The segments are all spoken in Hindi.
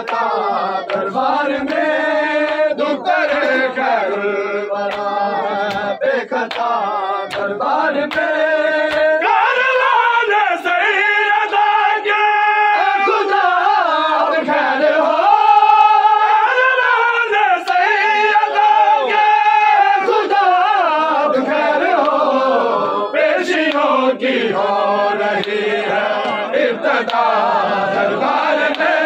बेखता दरबार में दुख करे खैरुल वरा है, बेखता दरबार में कारवान सैयदा के खुदा अब खैर हो, कारवान सैयदा के खुदा अब खैर हो, पेशियों की हो रही है इब्तिदा दरबार में,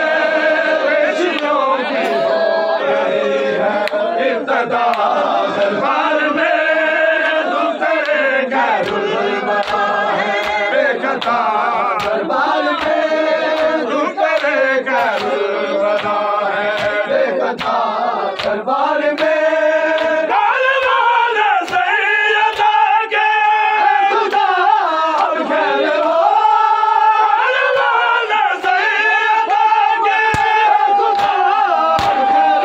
पेशियों की हो रही है इब्तिदा दरबार में, दूसरे खैरुल वरा है, बेखता दरबार में दूसरे खैरुल वरा है, बेखता दरबार में कारवान सैयदा के खुदा अब खैर हो, कारवान सैयदा के खुदा अब खैर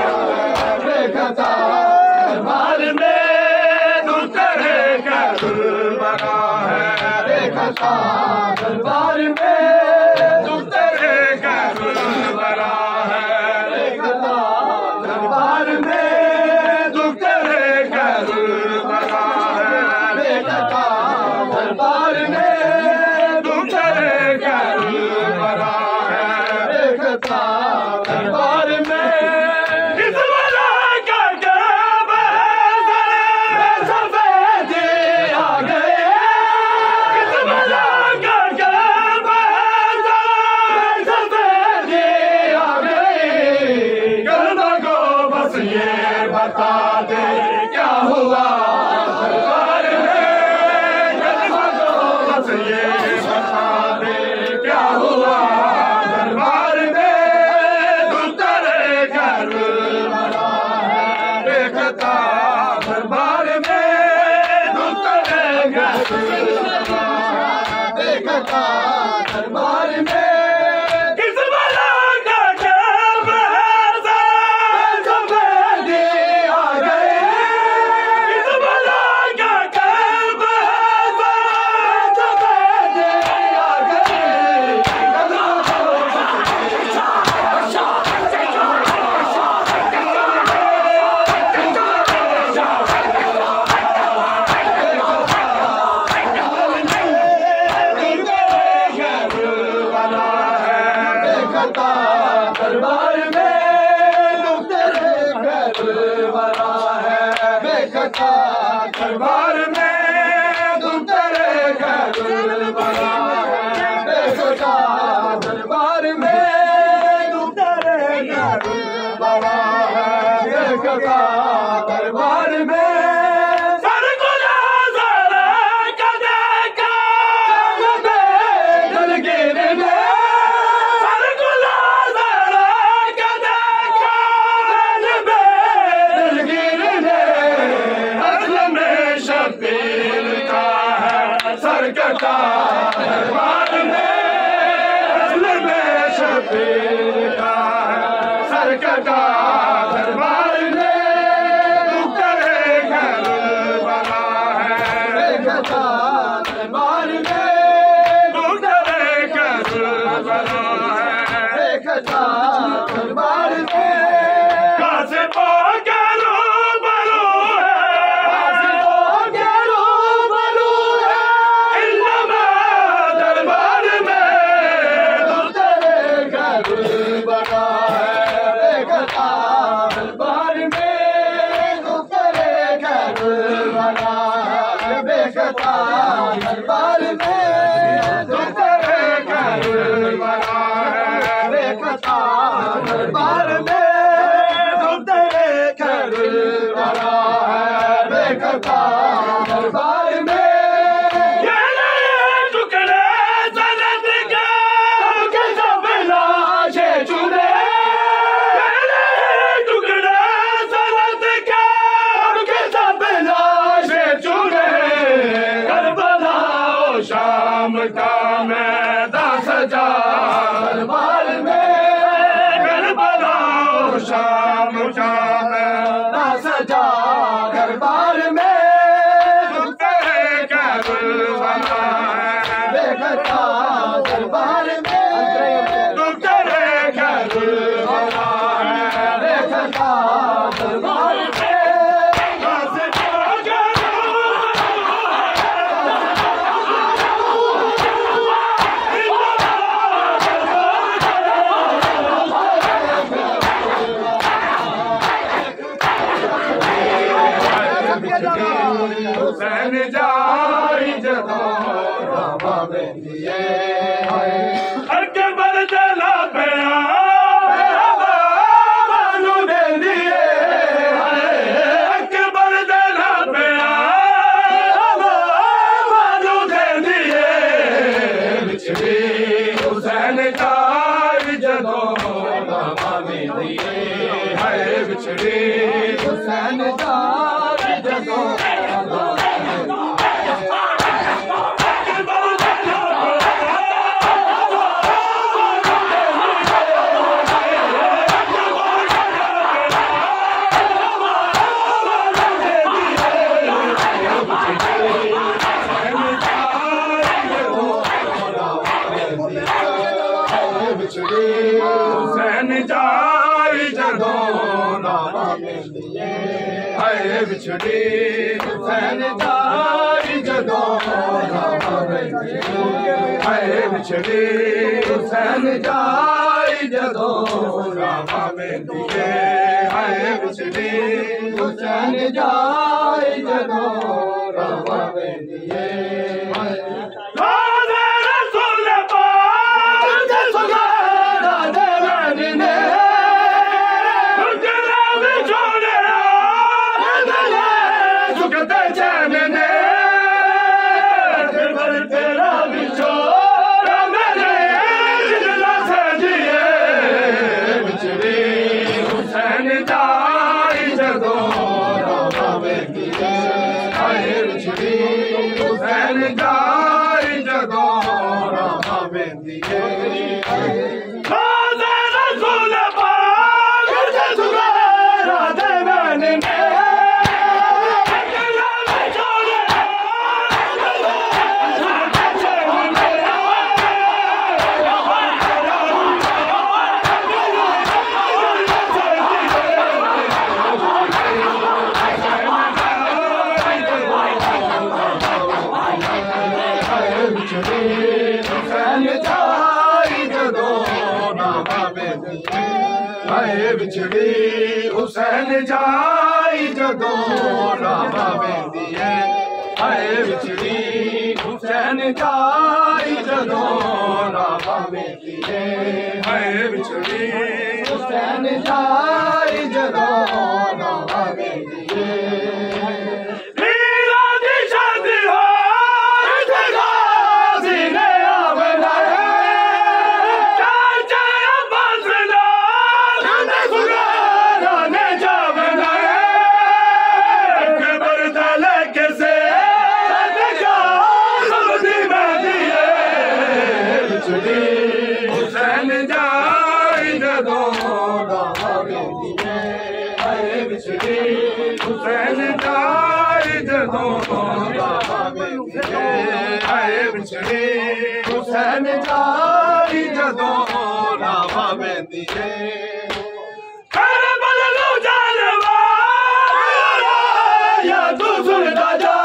बेखता दरबार में दूसरे खैरुल वरा है, बेखता दरबार में दूसरे खैरुल वरा है, बेखता दरबार में दूसरे खैरुल वरा है, बेखता दरबार में दूसरे खैरुल वरा है, बेखता दरबार में इस वरा का क्या बहस सफेद आ गए, इस वरा का क्या बहस सफेद आ गए, कल्बा को बस ये बता दे क्या हुआ दरबार में, कल्बा को बस ये बता दे क्या हुआ दरबार में, दूसरे खैरुल वरा है, बेखता दरबार में दूसरे खैरुल वरा है, बेखता दरबार में किस वरा का क्या बहस सफेद आ गए, किस वरा का क्या बहस सफेद आ गए, बेखता दरबार में दूसरे खैरुल वरा है, बेखता दरबार में दूसरे खैरुल वरा है, बेखता दरबार में दूसरे खैरुल वरा है, बेखता दरबार में सरगुजा जरा का देखा दिल गिरने, सरगुजा जरा का देखा दिल गिरने, असल में शबीर का है सरकता दरबार में, असल में शबीर का है सरकता दरबार में, दूसरे खैरुल वरा है, बेखता दरबार में दूसरे खैरुल वरा है, बेखता दरबार में कासिफों के रूबरू है, कासिफों के रूबरू है, इल्लमा दरबार में दूसरे खैरुल वरा है, बेखता दरबार में दूसरे खैरुल वरा है, बेखता दरबार में दूसरे खैरुल वरा है, बेखता दरबार में दूसरे खैरुल वरा है, बेखता दरबार में ये नए टुकड़े सनत के सब लाशें चुने, ये नए टुकड़े सनत के सब लाशें चुने, करबला शाम का मैदान सजा दरबार में, शाम शाम ना सजा दरबार में तेरे करबला देखता दरबार में तेरे करबला देखता दरबार में हुसैन जाई जदों रामा वेंदिए अकबर जला पिया मानू वेंदिए अकबर जला पिया मानू वेंदिए बिछड़ी हुसैन जाई जदों रामा वेंदिए हाय बिछड़ी हुसैन जाई जदों हुसैन जाई जदों रामा वेंदिए हाय बिछड़ी हुसैन जाई जदों रामा वेंदिए हाय बिछड़ी हुसैन जाई जदों रामा वेंदिए हाय बिछड़ी हुसैन जाई जदों रामा वेंदिए हुसैन जाई जदों रामा वेंदिए खाज़ा रसूल पाक दे सुगैरा दे मैंने हुसैन जाई जदों रामा वेंदिए हाय बिछड़ी हुसैन जाई जदों रामा वेंदिए हाय बिछड़ी हुसैन जाई जदों रामा वेंदिए हाय बिछड़ी हुसैन जाई जदों रामा वेंदिए हुसैन जाई जदों रामा वेंदिए हाय बिछड़ी हुसैन जाई जदों रामा वेंदिए हाय बिछड़ी हुसैन जाई जदों रामा वेंदिए या तू सुनदा जा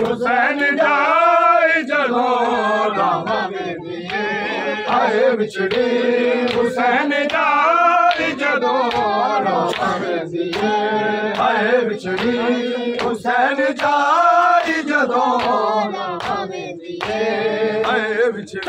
हुसैन जाई जदों रामा वेंदिए हाय बिछड़ी हुसैन जाई जदों रामा वेंदिए हाय बिछड़ी हुसैन जाई जदों रामा वेंदिए हाय बिछड़ी